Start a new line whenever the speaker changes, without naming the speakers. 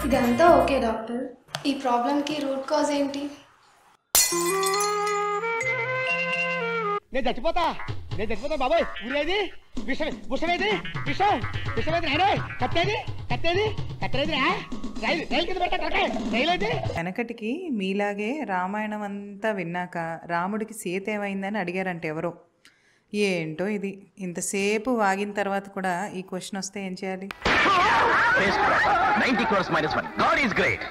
ఇదంతా okay doctor. ఈ ప్రాబ్లంకి రూట్ కాజ్ ఏంటి?
నేను చచ్చిపోతా బాబాయ్. ఊరేది విషం విషమేది విషం విషమేది రాడే కత్తేది కత్తేది కత్తేది రైలు రైలు కింద పెట్ట రైలు అయితే.
వెనకటికి మీలాగే రామాయణం అంతా విన్నాక రాముడికి సీత ఏమైందని అడిగారంటే ఎవరో. ఏంటో ఇది, ఇంతసేపు వాగిన తర్వాత కూడా ఈ క్వశ్చన్ వస్తే ఏం చేయాలి?
90 crores minus 1. God is great.